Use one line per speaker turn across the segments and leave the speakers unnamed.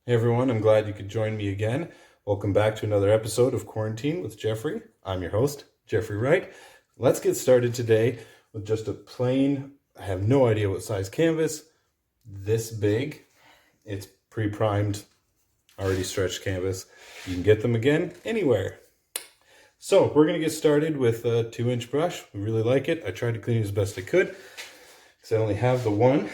Hey everyone, I'm glad you could join me again. Welcome back to another episode of Quarantine with Jeffrey. I'm your host, Jeffrey Wright. Let's get started today with just a plain, I have no idea what size canvas, this big. It's pre-primed, already stretched canvas. You can get them again anywhere. So we're going to get started with a 2-inch brush. We really like it. I tried to clean it as best I could because I only have the one.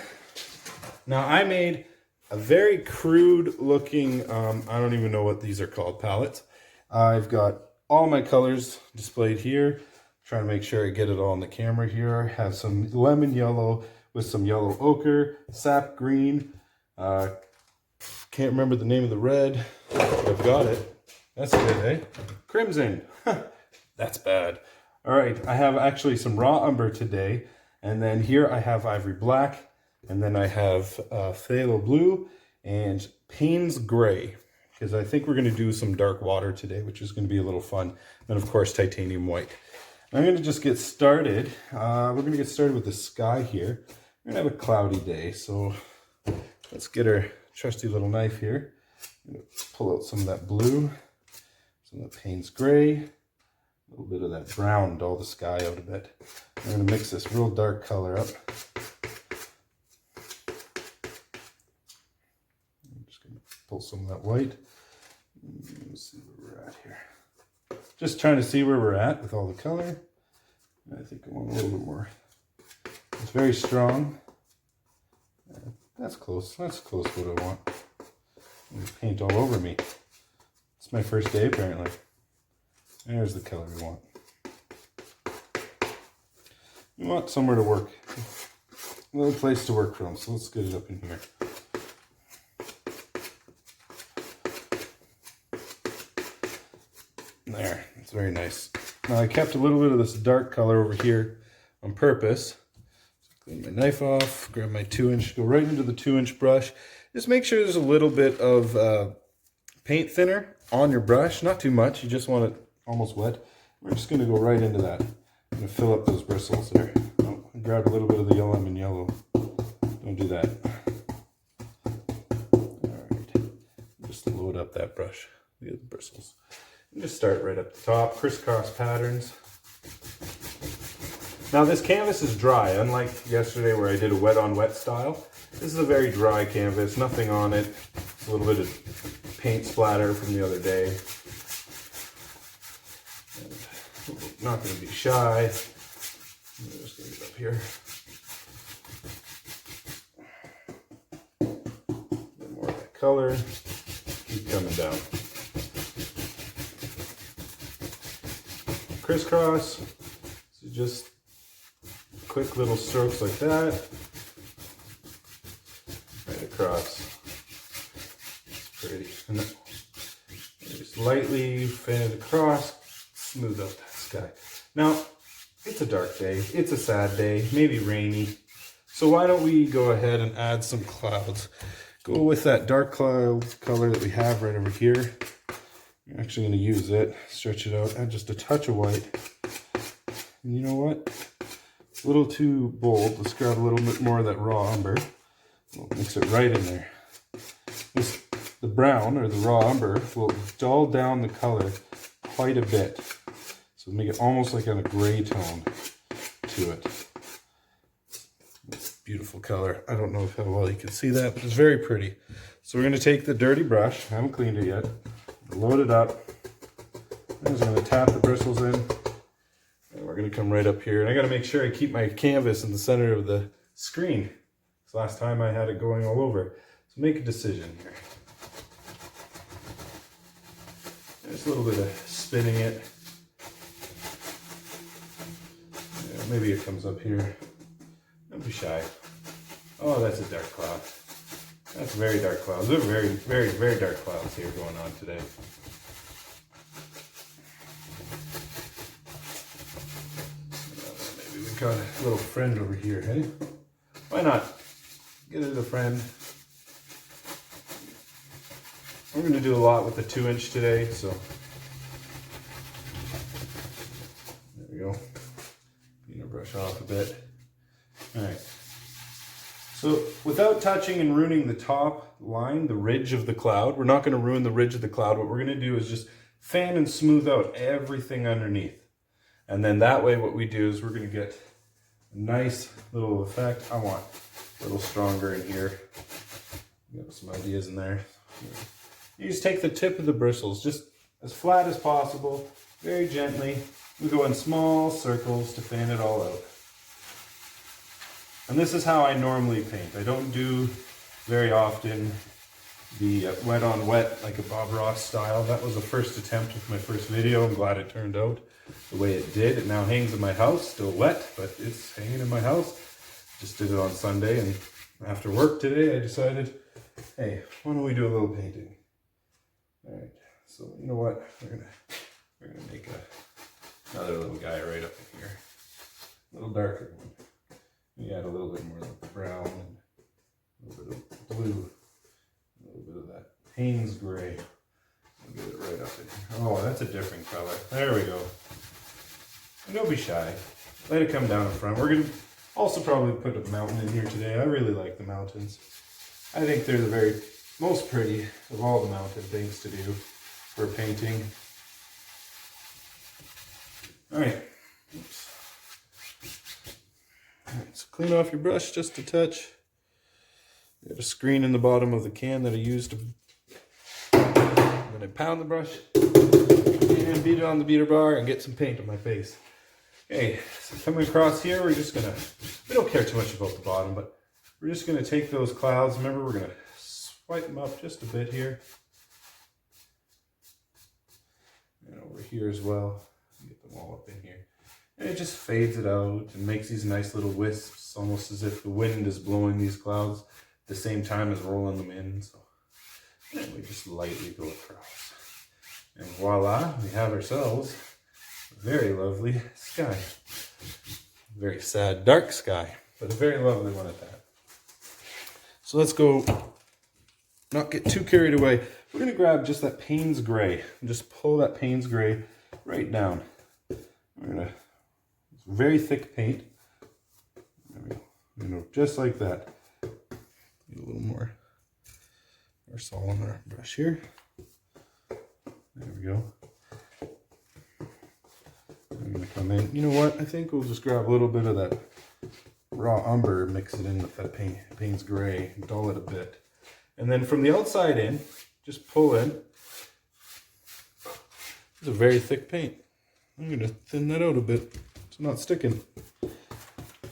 Now I made a very crude looking, I don't even know what these are called, palettes. I've got all my colors displayed here. Trying to make sure I get it all on the camera here. I have some lemon yellow with some yellow ochre, sap green. Can't remember the name of the red, but I've got it. That's good, eh? Crimson. That's bad. All right, I have actually some raw umber today. And then here I have ivory black. And then I have phthalo blue and Payne's gray, because I think we're going to do some dark water today, which is going to be a little fun. And of course, titanium white. I'm going to just get started. We're going to get started with the sky here. We're going to have a cloudy day, so let's get our trusty little knife here. I'm going to pull out some of that blue, some of that Payne's gray, a little bit of that brown, dull the sky out a bit. I'm going to mix this real dark color up. Pull some of that white. Let's see where we're at here. Just trying to see where we're at with all the color. I think I want a little bit more. It's very strong. That's close. That's close to what I want. Paint all over me. It's my first day apparently. There's the color we want. We want somewhere to work. A little place to work from. So let's get it up in here. There, it's very nice. Now I kept a little bit of this dark color over here on purpose. So clean my knife off, grab my 2-inch, go right into the 2-inch brush. Just make sure there's a little bit of paint thinner on your brush, not too much. You just want it almost wet. We're just going to go right into that. I'm going to fill up those bristles there. Oh, I grabbed a little bit of the lemon yellow. Don't do that. All right, just load up that brush. Look at the bristles. Just start right up the top, crisscross patterns. Now this canvas is dry, unlike yesterday where I did a wet on wet style. This is a very dry canvas, nothing on it. A little bit of paint splatter from the other day. And not going to be shy. I'm just going to get up here. A bit more of that color. Keep coming down. Crisscross, so just quick little strokes like that, right across. It's pretty. And then just lightly fan it across, smooth out that sky. Now, it's a dark day, it's a sad day, maybe rainy, so why don't we go ahead and add some clouds. Go with that dark cloud color that we have right over here. I'm actually going to use it, stretch it out, add just a touch of white. And you know what? It's a little too bold. Let's grab a little bit more of that raw umber. We'll mix it right in there. The brown, or the raw umber, will dull down the color quite a bit. So make it almost like a gray tone to it. It's a beautiful color. I don't know how well you can see that, but it's very pretty. So we're going to take the dirty brush. I haven't cleaned it yet. Load it up. I'm just going to tap the bristles in. And we're going to come right up here. And I got to make sure I keep my canvas in the center of the screen. This last time I had it going all over. So make a decision here. Just a little bit of spinning it. Yeah, maybe it comes up here. Don't be shy. Oh, that's a dark cloud. That's very dark clouds. They're very, very, very dark clouds here going on today. Maybe we got a little friend over here, hey? Why not? Get it a friend. We're going to do a lot with the 2-inch today, so there we go. Brush off a bit. All right. So without touching and ruining the top line, the ridge of the cloud, we're not going to ruin the ridge of the cloud. What we're going to do is just fan and smooth out everything underneath. And then that way what we do is we're going to get a nice little effect. I want a little stronger in here. Got some ideas in there. You just take the tip of the bristles, just as flat as possible, very gently. We go in small circles to fan it all out. And this is how I normally paint. I don't do very often the wet on wet like a Bob Ross style. That was the first attempt with my first video. I'm glad it turned out the way it did. It now hangs in my house, still wet, but it's hanging in my house. Just did it on Sunday, and after work today I decided, hey, why don't we do a little painting? All right, so you know what? We're gonna make another little guy right up in here, a little darker one. We add a little bit more of the brown and a little bit of blue, a little bit of that Payne's gray. I'll get it right up in here. Oh, that's a different color. There we go. And don't be shy. Let it come down in front. We're gonna also probably put a mountain in here today. I really like the mountains. I think they're the very most pretty of all the mountain things to do for painting. All right. Oops. All right, so clean off your brush just a touch. You have a screen in the bottom of the can that I used to then I pound the brush and beat it on the beater bar and get some paint on my face. Okay, so coming across here, we're just gonna, we don't care too much about the bottom, but we're just gonna take those clouds. Remember, we're gonna swipe them up just a bit here. And over here as well. Get them all up in here. And it just fades it out and makes these nice little wisps, almost as if the wind is blowing these clouds at the same time as rolling them in. So and we just lightly go across. And voila, we have ourselves a very lovely sky. Very sad, dark sky, but a very lovely one at that. So let's go, not get too carried away. We're gonna grab just that Payne's gray and just pull that Payne's gray right down. We're gonna, it's very thick paint. There we go. You know, just like that. Get a little more salt on our brush here. There we go. I'm gonna come in. You know what? I think we'll just grab a little bit of that raw umber, mix it in with that Payne's gray, dull it a bit. And then from the outside in, just pull in. It's a very thick paint. I'm gonna thin that out a bit. It's not sticking.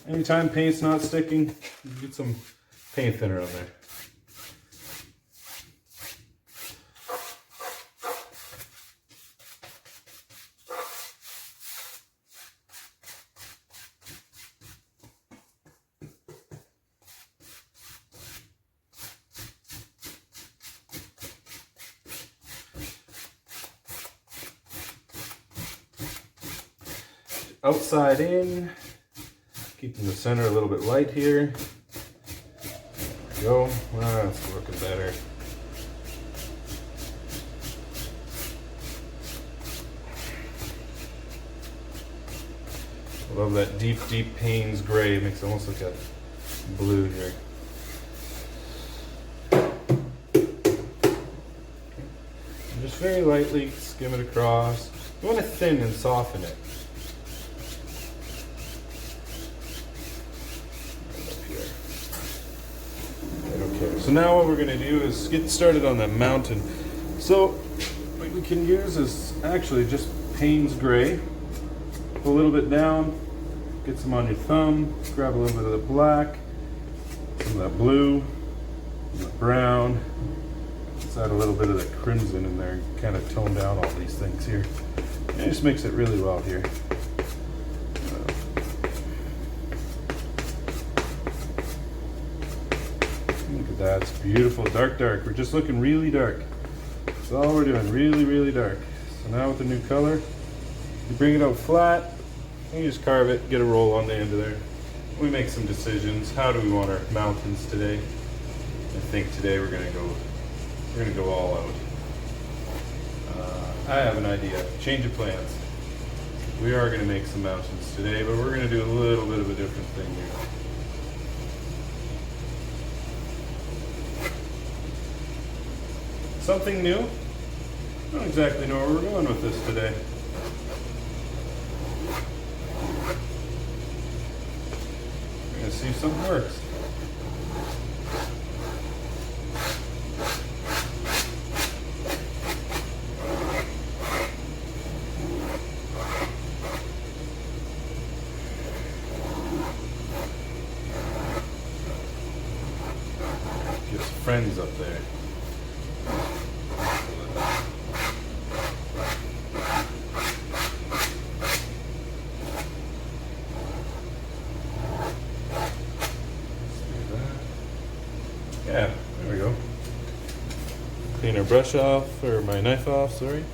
Anytime paint's not sticking, get some paint thinner on there. Outside in, keeping the center a little bit light here. There we go. That's looking better. I love that deep, deep Payne's gray. It makes it almost like a blue here. And just very lightly skim it across. You want to thin and soften it. So now what we're going to do is get started on that mountain. So what we can use is actually just Payne's gray. Pull a little bit down, get some on your thumb, grab a little bit of the black, some of that blue, some of the brown. Let's add a little bit of the crimson in there, kind of tone down all these things here. And just mix it really well here. Look at that, it's beautiful, dark, dark. We're just looking really dark. That's all we're doing, really, really dark. So now with the new color, you bring it out flat, and you just carve it, get a roll on the end of there. We make some decisions. How do we want our mountains today? I think today we're gonna go all out. I have an idea, change of plans. We are gonna make some mountains today, but we're gonna do a little bit of a different thing here. Something new? I don't exactly know where we're going with this today. We're going to see if something works. Get some friends up there. Yeah, there we go. Clean our brush off, or my knife off, sorry.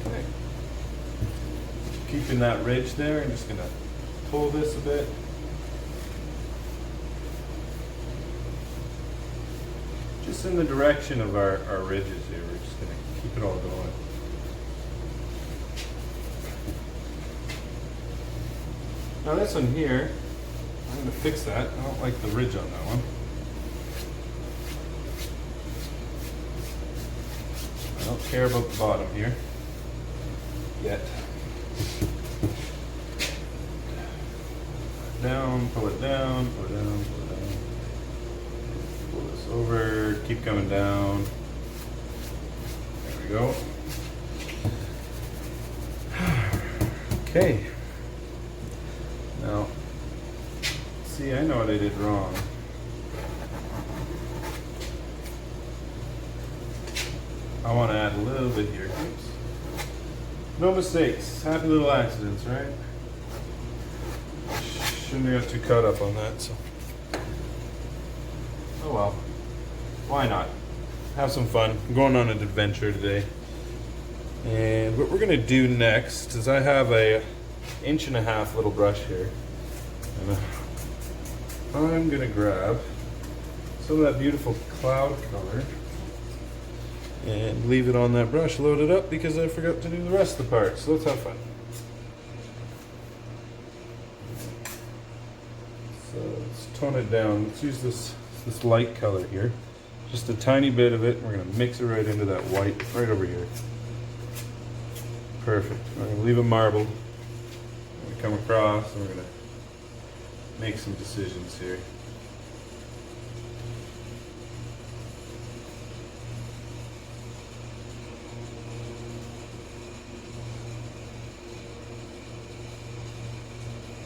Okay. Keeping that ridge there, I'm just going to pull this a bit. Just in the direction of our ridges here, we're just going to keep it all going. Now this one here, I'm going to fix that. I don't like the ridge on that one. I don't care about the bottom here yet. Down, pull it down, pull it down, pull it down. Pull this over, keep coming down. There we go. Okay. Now, see, I know what I did wrong. I want to add a little bit here. Oops. No mistakes. Happy little accidents, right? Shouldn't have got too caught up on that, so. Oh well. Why not? Have some fun. I'm going on an adventure today. And what we're going to do next is I have a 1.5 inch little brush here. And I'm going to grab some of that beautiful cloud color and leave it on that brush, load it up, because I forgot to do the rest of the part. So let's have fun. So let's tone it down. Let's use this light color here. Just a tiny bit of it. We're going to mix it right into that white right over here. Perfect. We're going to leave it marbled. We're going to come across and we're going to make some decisions here.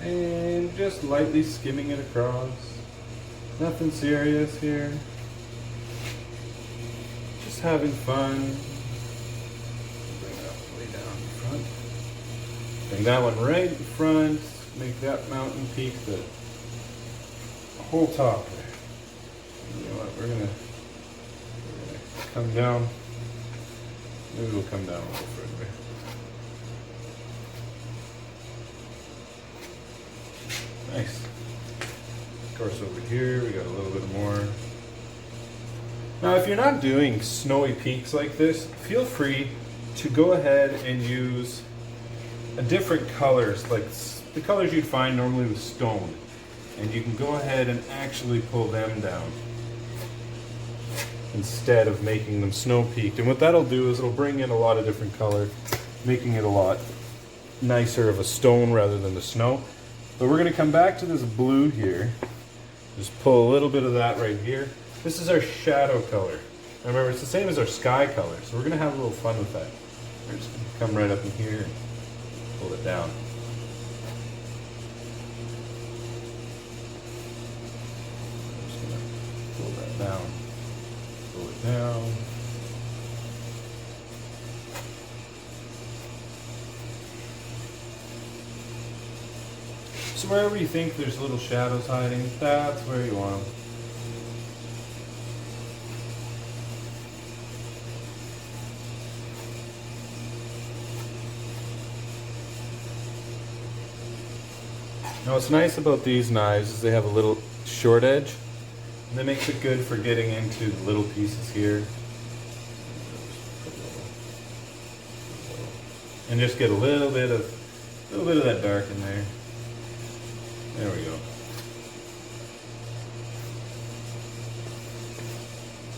And just lightly skimming it across. Nothing serious here. Just having fun. Bring that way down in front. Bring that one right in front. Make that mountain peak the whole top there. You know what? We're gonna come down. Maybe we'll come down a little further. Nice. Of course, over here we got a little bit more. Now, if you're not doing snowy peaks like this, feel free to go ahead and use a different colors, like the colors you'd find normally with stone, and you can go ahead and actually pull them down instead of making them snow peaked. And what that'll do is it'll bring in a lot of different color, making it a lot nicer of a stone rather than the snow. But we're going to come back to this blue here. Just pull a little bit of that right here. This is our shadow color. Now remember, it's the same as our sky color, so we're going to have a little fun with that. We're just going to come right up in here and pull it down. I'm just going to pull that down. Pull it down. So wherever you think there's little shadows hiding, that's where you want them. Now what's nice about these knives is they have a little short edge, and that makes it good for getting into the little pieces here. And just get a little bit of that dark in there. There we go.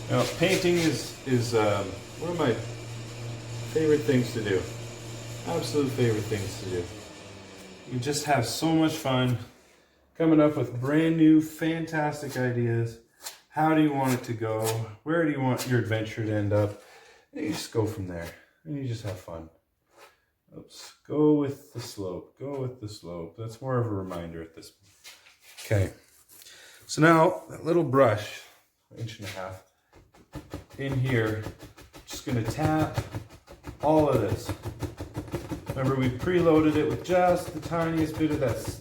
Now, painting is one of my favorite things to do. Absolute favorite things to do. You just have so much fun coming up with brand new, fantastic ideas. How do you want it to go? Where do you want your adventure to end up? And you just go from there. And you just have fun. Oops. Go with the slope. Go with the slope. That's more of a reminder at this point. Okay. So now, that little brush, 1.5 inches, in here, just going to tap all of this. Remember, we preloaded it with just the tiniest bit of that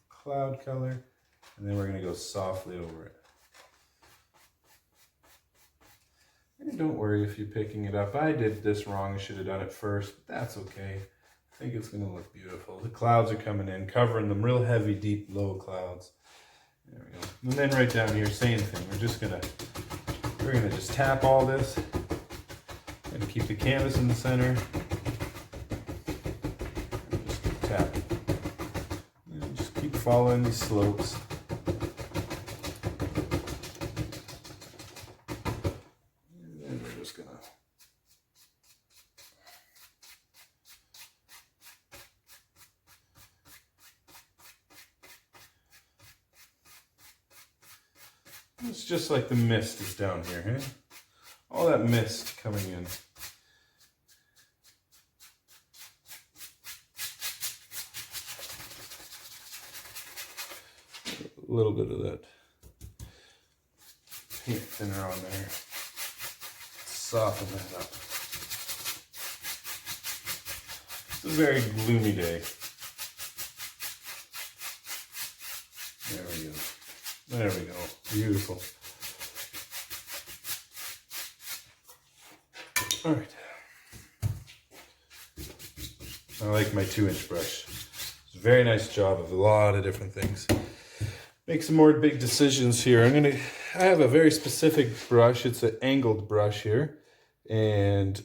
cloud color, and then we're going to go softly over it. And don't worry if you're picking it up. I did this wrong. I should have done it first, but that's okay. I think it's going to look beautiful. The clouds are coming in, covering them real heavy, deep, low clouds. There we go. And then right down here, same thing. We're gonna just tap all this and keep the canvas in the center. And just tap. And just keep following these slopes. And then we're just gonna it's just like the mist is down here, eh? All that mist coming in. A little bit of that paint thinner on there. Soften that up. It's a very gloomy day. There we go. There we go. Beautiful. All right. I like my 2-inch brush. It's a very nice job of a lot of different things. Make some more big decisions here. I have a very specific brush. It's an angled brush here. And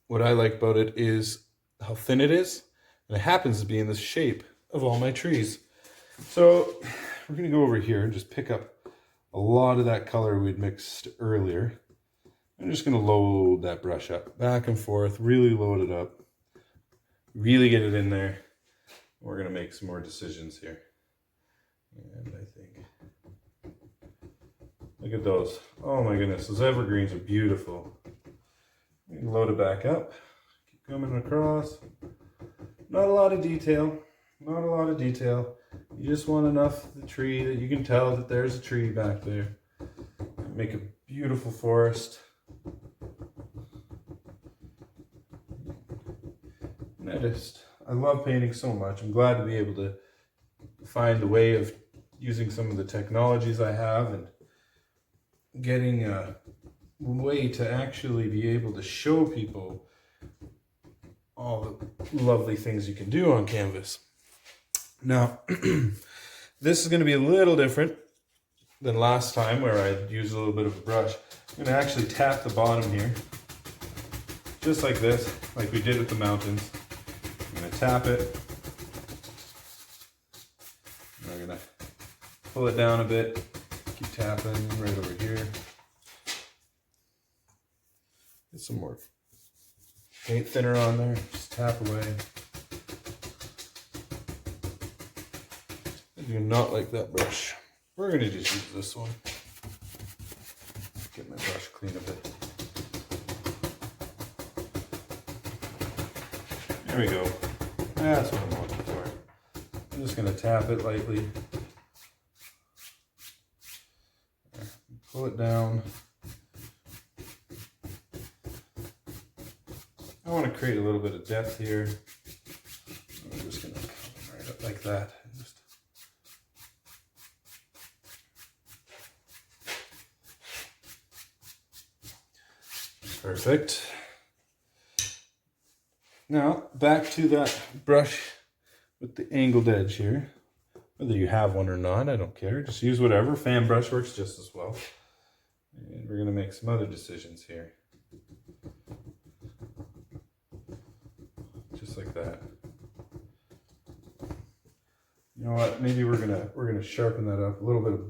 what I like about it is how thin it is. And it happens to be in the shape of all my trees. So we're going to go over here and just pick up a lot of that color we'd mixed earlier. I'm just going to load that brush up, back and forth, really load it up, really get it in there. We're going to make some more decisions here. And I think, look at those. Oh my goodness, those evergreens are beautiful. You can load it back up, keep coming across. Not a lot of detail, not a lot of detail. You just want enough of the tree that you can tell that there's a tree back there. Make a beautiful forest. And I love painting so much. I'm glad to be able to find a way of using some of the technologies I have and getting a way to actually be able to show people all the lovely things you can do on canvas. Now, this is going to be a little different than last time where I used a little bit of a brush. I'm going to actually tap the bottom here, just like this, like we did with the mountains. I'm going to tap it. We're going to pull it down a bit, keep tapping right over here. Get some more paint thinner on there, just tap away. I do not like that brush. We're going to just use this one. Get my brush clean a bit. There we go. That's what I'm looking for. I'm just going to tap it lightly. Pull it down. I want to create a little bit of depth here. I'm just going to come right up like that. Perfect. Now, back to that brush with the angled edge here. Whether you have one or not, I don't care. Just use whatever. Fan brush works just as well. And we're going to make some other decisions here. Just like that. You know what? Maybe we're gonna sharpen that up. A little bit of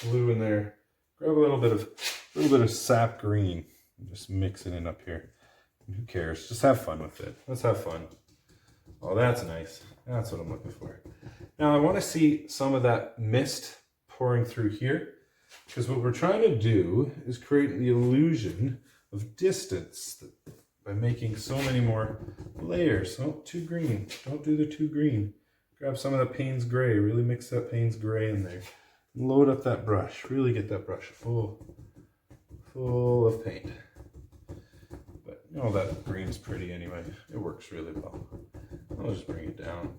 blue in there. grab a little bit of sap green and just mix it in up here. Who cares? Just have fun with it. Let's have fun. Oh, that's nice. That's what I'm looking for. Now I want to see some of that mist pouring through here, because what we're trying to do is create the illusion of distance by making so many more layers. Oh, too green. Don't do the too green. Grab some of that Payne's Gray. Really mix that Payne's Gray in there. Load up that brush. Really get that brush full of paint. But you know, that green's pretty anyway. It works really well. I'll just bring it down.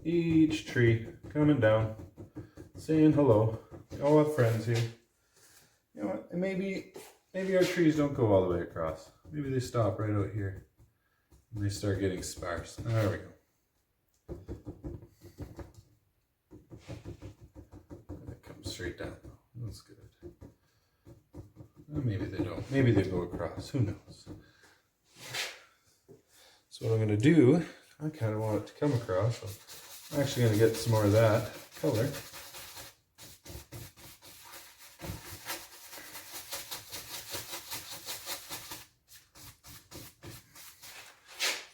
Each tree coming down, saying hello. We all have friends here. You know what? And maybe our trees don't go all the way across. Maybe they stop right out here. And they start getting sparse. There we go. And it comes straight down. That's good. Well, maybe they don't. Maybe they go across. Who knows? So what I'm going to do, I kind of want it to come across. So I'm actually going to get some more of that color.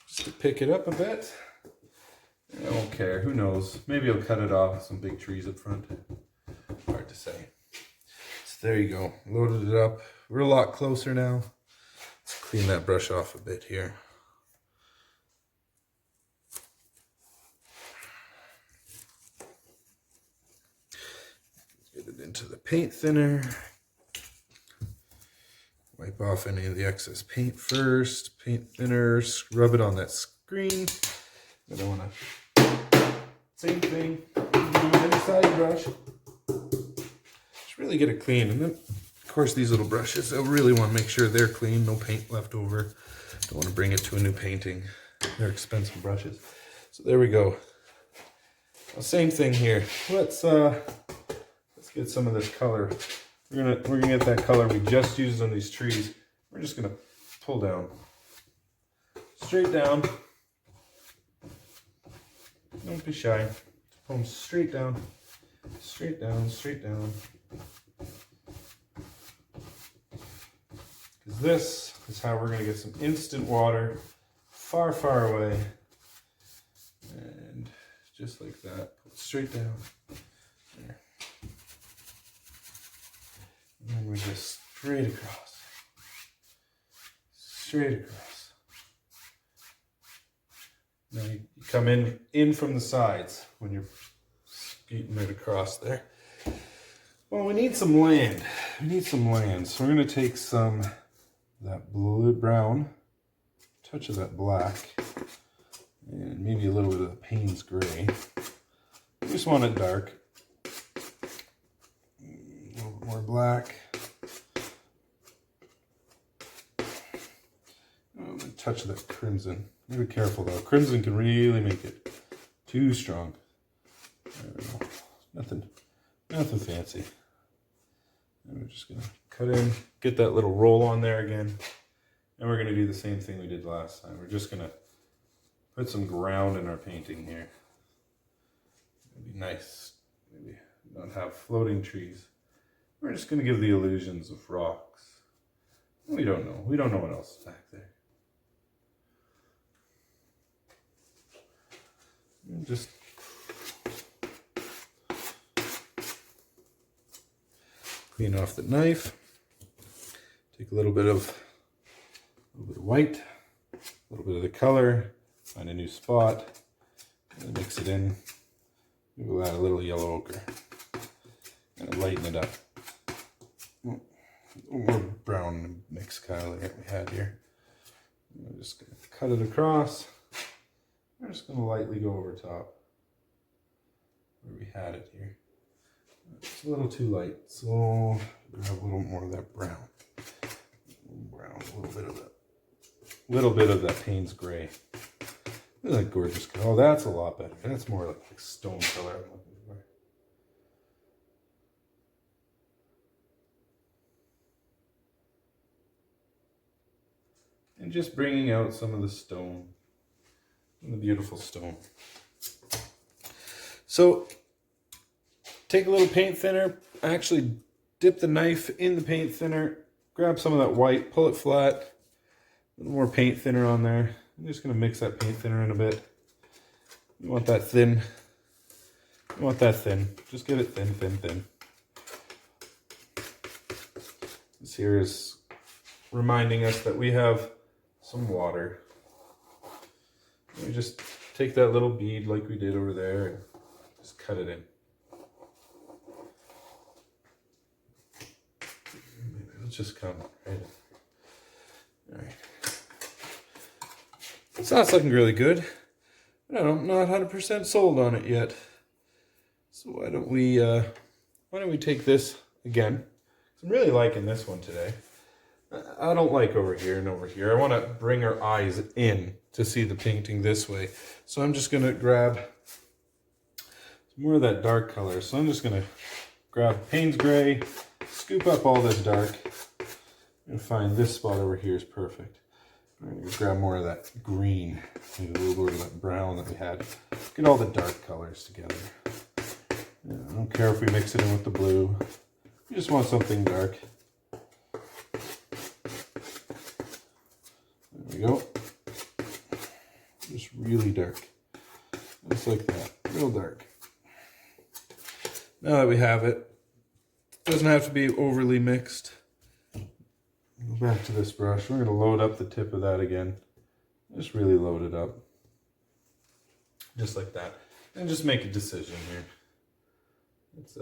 Just to pick it up a bit. I don't care. Who knows? Maybe I'll cut it off with some big trees up front. Hard to say. So there you go. Loaded it up. We're a lot closer now. Let's clean that brush off a bit here. Get it into the paint thinner. Wipe off any of the excess paint first. Paint thinner. Rub it on that screen. I don't want to. Same thing. Do any side brush. Just really get it clean. And then, of course, these little brushes, I really want to make sure they're clean. No paint left over. Don't want to bring it to a new painting. They're expensive brushes. So there we go. Well, same thing here. Let's get some of this color. We're gonna get that color we just used on these trees. We're just gonna pull down, straight down. Don't be shy. Pull them straight down, straight down, straight down. Because this is how we're gonna get some instant water, far, far away, and just like that. Pull it straight down. There. And then we just straight across. Straight across. Now you come in from the sides when you're skeeting it across there. Well, we need some land. We need some land. So we're going to take some of that blue brown, touch of that black, and maybe a little bit of the Payne's Gray. We just want it dark. A little bit more black. Oh, a touch of that crimson. Be careful though. Crimson can really make it too strong. I don't know. Nothing fancy. And we're just gonna cut in, get that little roll on there again. And we're gonna do the same thing we did last time. We're just gonna put some ground in our painting here. It'd be nice. Maybe not have floating trees. We're just gonna give the illusions of rocks. We don't know. We don't know what else is back there. And just clean off the knife. Take a little bit of white, a little bit of the color, find a new spot, and mix it in. We'll add a little yellow ochre and lighten it up. More brown mix kind of like we had here. I'm just going to cut it across. We're just going to lightly go over top where we had it here. It's a little too light, so grab a little more of that brown. A little bit of that Payne's Gray. Isn't that gorgeous? Oh, that's a lot better. That's more like stone color I'm looking for. And just bringing out some of the stone. And the beautiful stone. So take a little paint thinner, actually dip the knife in the paint thinner, grab some of that white, pull it flat, a little more paint thinner on there. I'm just going to mix that paint thinner in a bit. You want that thin. You want that thin. Just get it thin, thin, thin. This here is reminding us that we have some water. We just take that little bead like we did over there and just cut it in. Maybe it'll just come right in. All right. So that's looking really good. But I'm not 100% sold on it yet. So why don't we take this again? I'm really liking this one today. I don't like over here and over here. I want to bring our eyes in to see the painting this way. So I'm just going to grab some more of that dark color. So I'm just going to grab Payne's Gray, scoop up all this dark, and find this spot over here is perfect. I'm going to grab more of that green, maybe a little bit of that brown that we had. Get all the dark colors together. Yeah, I don't care if we mix it in with the blue. We just want something dark. There we go. Just really dark. Just like that. Real dark. Now that we have it, it doesn't have to be overly mixed. Go back to this brush. We're going to load up the tip of that again. Just really load it up. Just like that. And just make a decision here. It's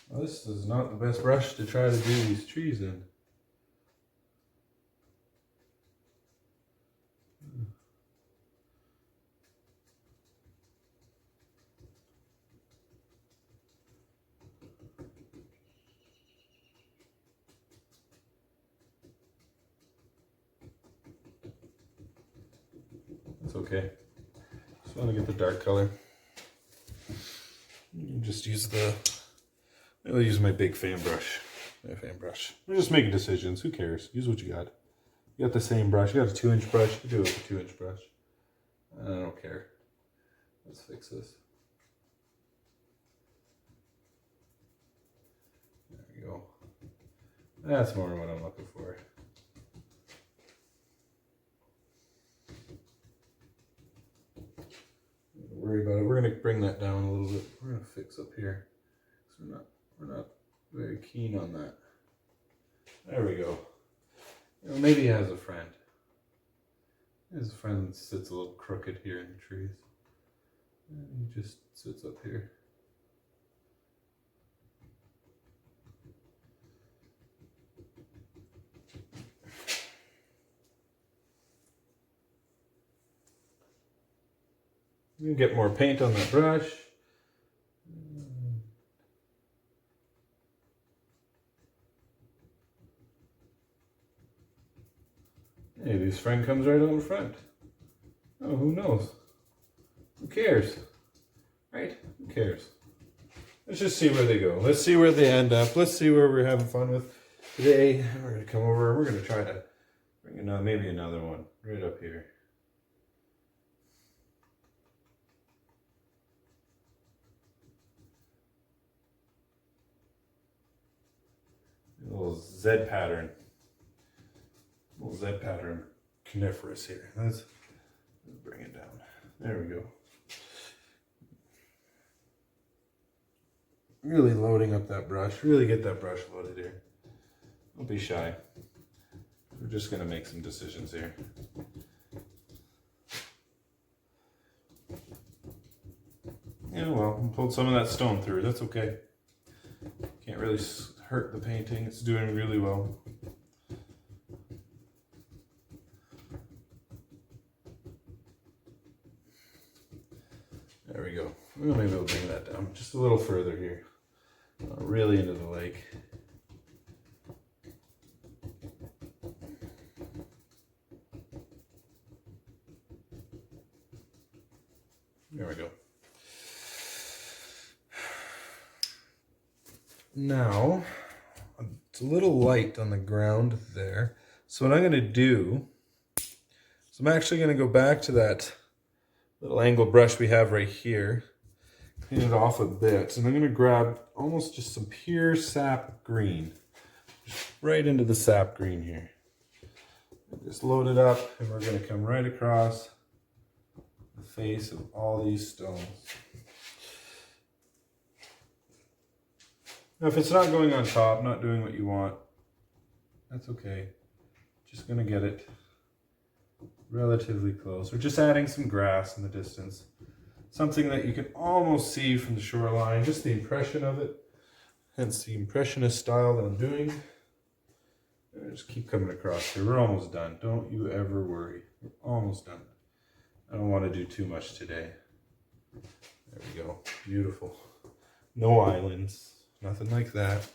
well, this is not the best brush to try to do these trees in. It's okay. Just want to get the dark color. Just use I'll use my big fan brush. We're just making decisions. Who cares? Use what you got. You got the same brush. You got a 2-inch brush. You do it with a 2-inch brush. I don't care. Let's fix this. There we go. That's more what I'm looking for. Don't worry about it. We're going to bring that down a little bit. We're going to fix up here. So we're not very keen on that. There we go. You know, maybe he has a friend. His friend sits a little crooked here in the trees. And he just sits up here. You can get more paint on that brush. Maybe his friend comes right on the front. Oh, who knows? Who cares? Right? Who cares? Let's just see where they go. Let's see where they end up. Let's see where we're having fun with today. We're going to come over. We're going to try to bring maybe another one right up here. A little Z pattern. Little Z pattern coniferous here. Let's bring it down. There we go. Really loading up that brush. Really get that brush loaded here. Don't be shy. We're just going to make some decisions here. Yeah, well, pulled some of that stone through. That's okay. Can't really hurt the painting. It's doing really well. There we go. Well, maybe we'll bring that down just a little further here. Really into the lake. There we go. Now, It's a little light on the ground there. So what I'm going to do is I'm actually going to go back to that little angle brush we have right here, clean it off a bit, and I'm going to grab almost just some pure sap green, just right into the sap green here. Just load it up, and we're going to come right across the face of all these stones. Now, if it's not going on top, not doing what you want, that's okay. Just going to get it relatively close. We're just adding some grass in the distance. Something that you can almost see from the shoreline, just the impression of it. Hence the impressionist style that I'm doing. And just keep coming across here. We're almost done. Don't you ever worry. We're almost done. I don't want to do too much today. There we go. Beautiful. No islands. Nothing like that.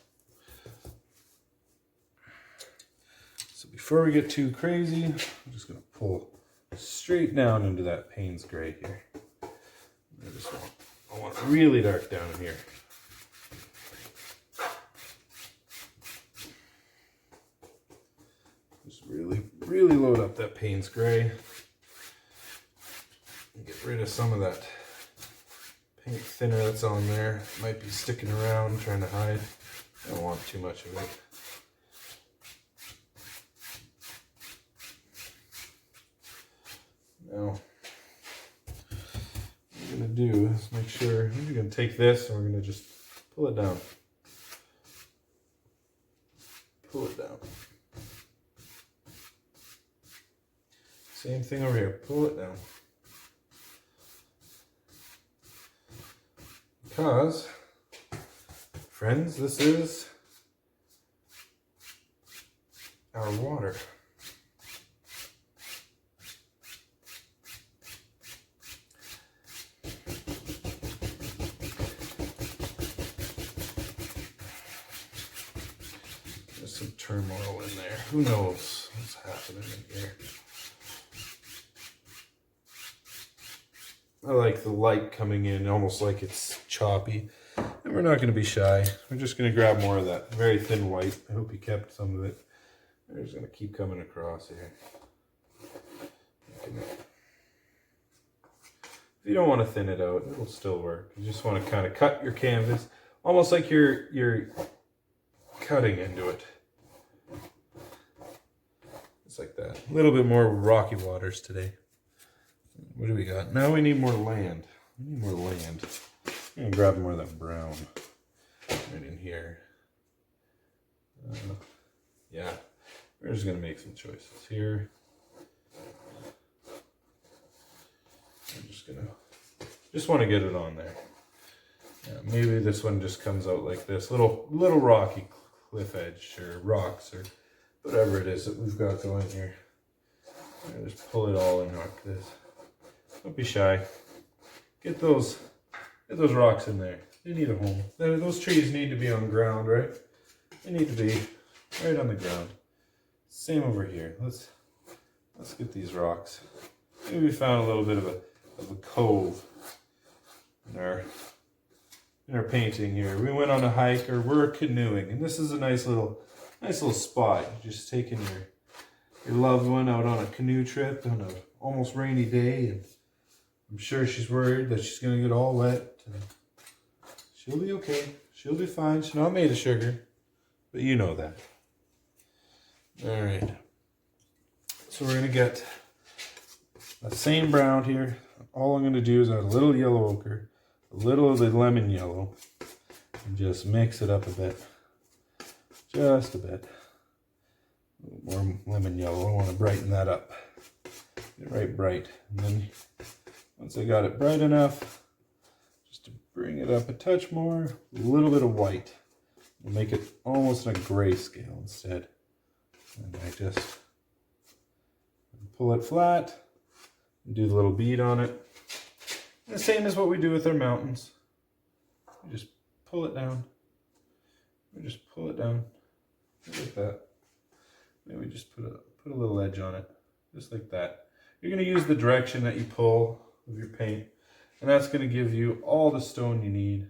So before we get too crazy, I'm just going to pull straight down into that Payne's Gray here. I want it really dark down in here. Just really load up that Payne's Gray. And get rid of some of that pink thinner that's on there. Might be sticking around, trying to hide. I don't want too much of it. Now, what we're going to do is make sure, we're going to take this and we're going to just pull it down. Pull it down. Same thing over here, pull it down. Because, friends, this is our water. There's some turmoil in there. Who knows what's happening in here? I like the light coming in, almost like it's choppy. And we're not going to be shy. We're just going to grab more of that very thin white. I hope you kept some of it. We're just going to keep coming across here. If you don't want to thin it out, it'll still work. You just want to kind of cut your canvas, almost like you're cutting into it. Just like that. A little bit more rocky waters today. What do we got? Now we need more land. We need more land. I'm going to grab more of that brown right in here. Yeah, we're just going to make some choices here. I'm just want to get it on there. Yeah, maybe this one just comes out like this. Little rocky cliff edge or rocks or whatever it is that we've got going here. Just pull it all in like this. Don't be shy. Get those rocks in there. They need a home. Those trees need to be on the ground, right? They need to be right on the ground. Same over here. Let's get these rocks. Maybe we found a little bit of a cove in our painting here. We went on a hike or we're canoeing, and this is a nice little spot. You're just taking your loved one out on a canoe trip on an almost rainy day, and I'm sure she's worried that she's going to get all wet. She'll be okay. She'll be fine. She's not made of sugar, but you know that. All right. So we're going to get the same brown here. All I'm going to do is add a little yellow ochre, a little of the lemon yellow, and just mix it up a bit. Just a bit. A little more lemon yellow. I want to brighten that up. Get it right bright. And then once I got it bright enough, just to bring it up a touch more, a little bit of white. We'll make it almost in a grayscale instead. And I just pull it flat and do the little bead on it. And the same as what we do with our mountains. We just pull it down. We just pull it down. Just like that. Maybe just put a little edge on it. Just like that. You're going to use the direction that you pull of your paint, and that's going to give you all the stone you need.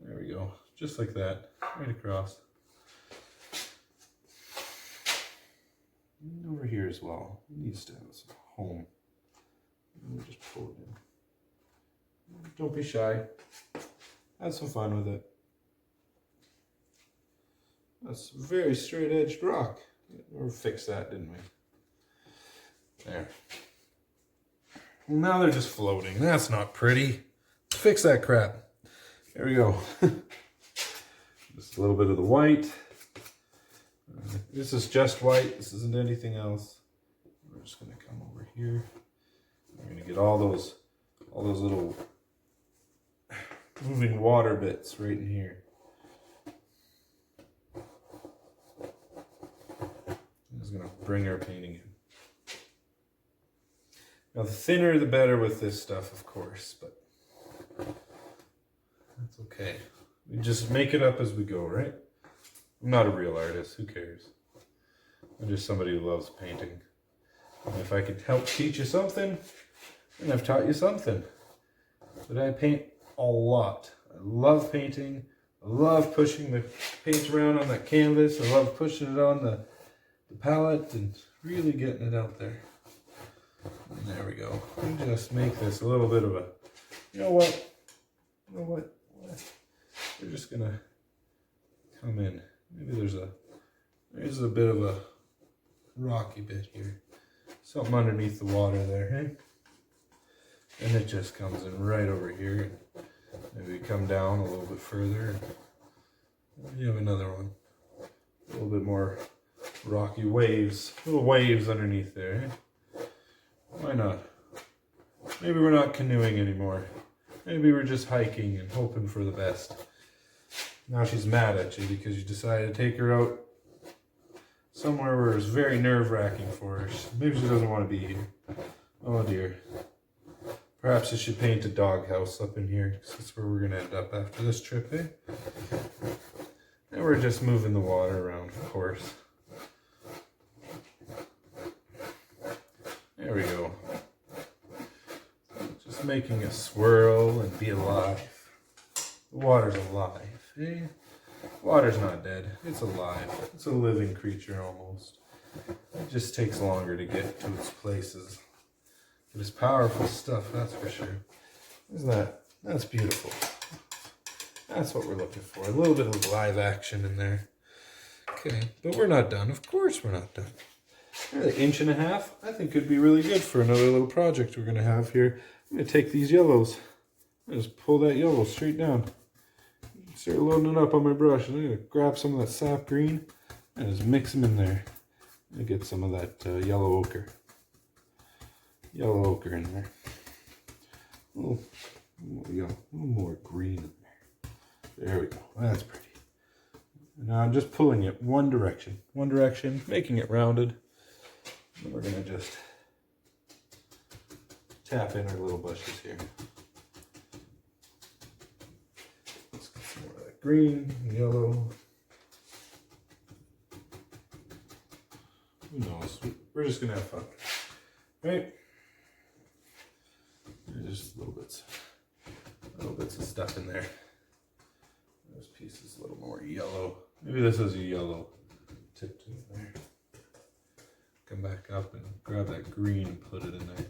There we go, just like that, right across. And over here as well. It needs to have some home. Let me just pull it in. Don't be shy. Have some fun with it. That's very straight-edged rock. We fixed that, didn't we? There. Well, now they're just floating. That's not pretty. Let's fix that crap. There we go. Just a little bit of the white. This is just white. This isn't anything else. We're just going to come over here. We're going to get all those little moving water bits right in here. This is going to bring our painting in. Now, the thinner the better with this stuff, of course, but that's okay. We just make it up as we go, right? I'm not a real artist. Who cares? I'm just somebody who loves painting. And if I could help teach you something, then I've taught you something. But I paint a lot. I love painting. I love pushing the paint around on that canvas. I love pushing it on the palette and really getting it out there. And there we go. And just make this a little bit of a, you know what? We're just gonna come in. Maybe there's a bit of a rocky bit here. Something underneath the water there, hey? And it just comes in right over here. Maybe come down a little bit further. You have another one. A little bit more rocky waves. Little waves underneath there, hey? Why not? Maybe we're not canoeing anymore. Maybe we're just hiking and hoping for the best. Now she's mad at you because you decided to take her out somewhere where it's very nerve-wracking for her. Maybe she doesn't want to be here. Oh dear. Perhaps I should paint a doghouse up in here, because that's where we're going to end up after this trip, eh? And we're just moving the water around, of course. There we go. Just making it swirl and be alive. The water's alive, eh? Water's not dead. It's alive. It's a living creature almost. It just takes longer to get to its places. But it's powerful stuff, that's for sure. Isn't that? That's beautiful. That's what we're looking for. A little bit of live action in there. Okay, but we're not done. Of course we're not done. An inch and a half, I think could be really good for another little project we're going to have here. I'm going to take these yellows. I just pull that yellow straight down. Start loading it up on my brush. And I'm going to grab some of that sap green and just mix them in there. And get some of that yellow ochre. Yellow ochre in there. A little more green in there. There we go. That's pretty. And now I'm just pulling it one direction, making it rounded. And we're going to just tap in our little bushes here. Let's get some more of that green, yellow. Who knows? We're just going to have fun. Right? There's just little bits of stuff in there. Those pieces a little more yellow. Maybe this is a yellow tip to it there. Come back up and grab that green and put it in there.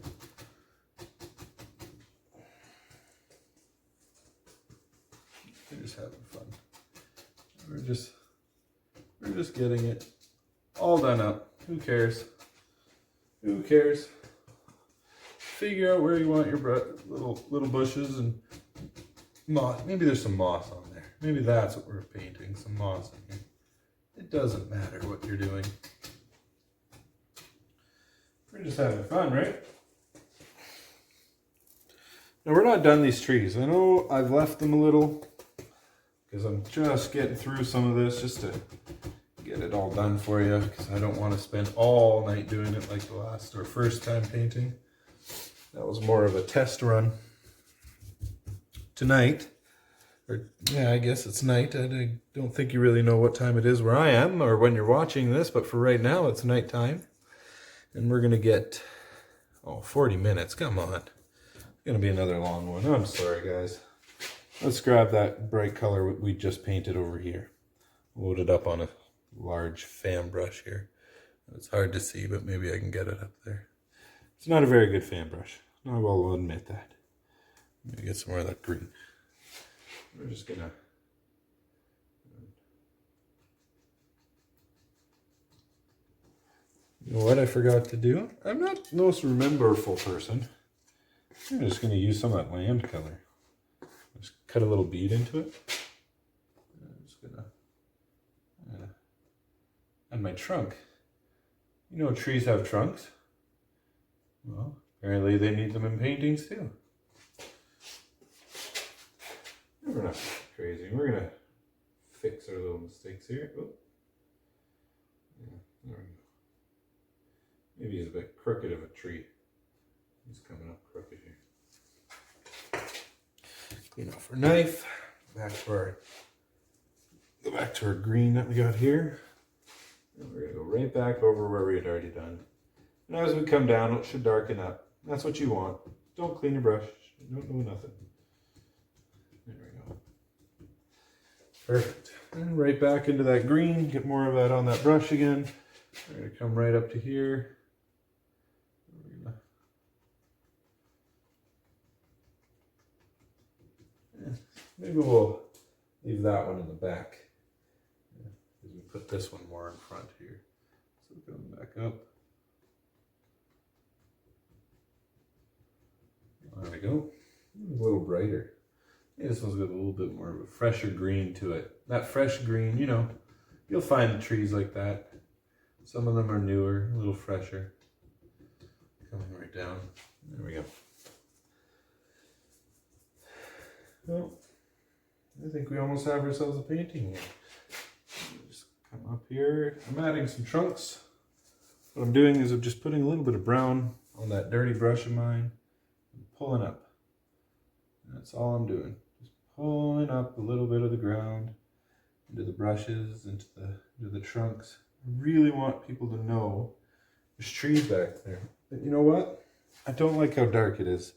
We're just having fun. We're just getting it all done up. Who cares? Who cares? Figure out where you want your little bushes and moss. Maybe there's some moss on there. Maybe that's what we're painting, some moss in here. It doesn't matter what you're doing. We're just having fun, right? Now we're not done these trees. I know I've left them a little because I'm just getting through some of this just to get it all done for you, because I don't want to spend all night doing it like the last or first time painting. That was more of a test run. Tonight, or yeah, I guess it's night. I don't think you really know what time it is where I am or when you're watching this, but for right now it's nighttime. And we're going to get, 40 minutes. Come on. It's going to be another long one. I'm sorry, guys. Let's grab that bright color we just painted over here. Load it up on a large fan brush here. It's hard to see, but maybe I can get it up there. It's not a very good fan brush. I will admit that. Let me get some more of that green. We're just gonna... You know what I forgot to do? I'm not the most rememberful person. I'm just gonna use some of that land color. Just cut a little bead into it. I'm just gonna and my trunk. You know trees have trunks. Well, apparently they need them in paintings too. We're not crazy. We're gonna fix our little mistakes here. Oh. Yeah, there we go. Maybe he's a bit crooked of a tree. He's coming up crooked here. Clean off our knife. Go back to our green that we got here. And we're gonna go right back over where we had already done. And as we come down, it should darken up. That's what you want. Don't clean your brush. Don't do nothing. There we go. Perfect. And right back into that green. Get more of that on that brush again. We're gonna come right up to here. Maybe we'll leave that one in the back. We put this one more in front here. So going back up. There we go. A little brighter. Yeah, this one's got a little bit more of a fresher green to it. That fresh green, you know, you'll find trees like that. Some of them are newer, a little fresher. Coming right down. There we go. Well, I think we almost have ourselves a painting here. Just come up here. I'm adding some trunks. What I'm doing is I'm just putting a little bit of brown on that dirty brush of mine and pulling up. That's all I'm doing. Just pulling up a little bit of the ground into the brushes, into the trunks. I really want people to know there's trees back there. But you know what? I don't like how dark it is.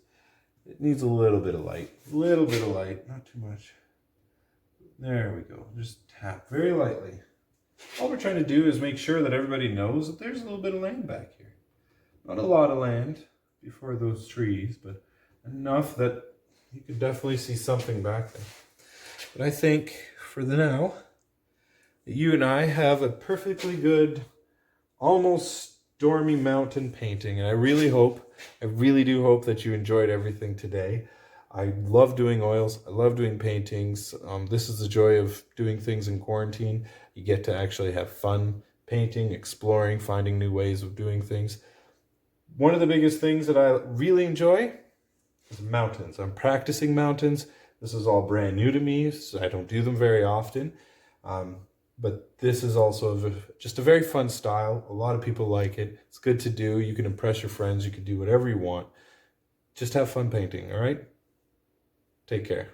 It needs a little bit of light. A little bit of light, not too much. There we go. Just tap very lightly. All we're trying to do is make sure that everybody knows that there's a little bit of land back here. Not a lot of land before those trees, but enough that you could definitely see something back there. But I think for the now, you and I have a perfectly good, almost stormy mountain painting. And I really do hope that you enjoyed everything today. I love doing oils. I love doing paintings. This is the joy of doing things in quarantine. You get to actually have fun painting, exploring, finding new ways of doing things. One of the biggest things that I really enjoy is mountains. I'm practicing mountains. This is all brand new to me, so I don't do them very often. But this is also just a very fun style. A lot of people like it. It's good to do. You can impress your friends. You can do whatever you want. Just have fun painting, all right? Take care.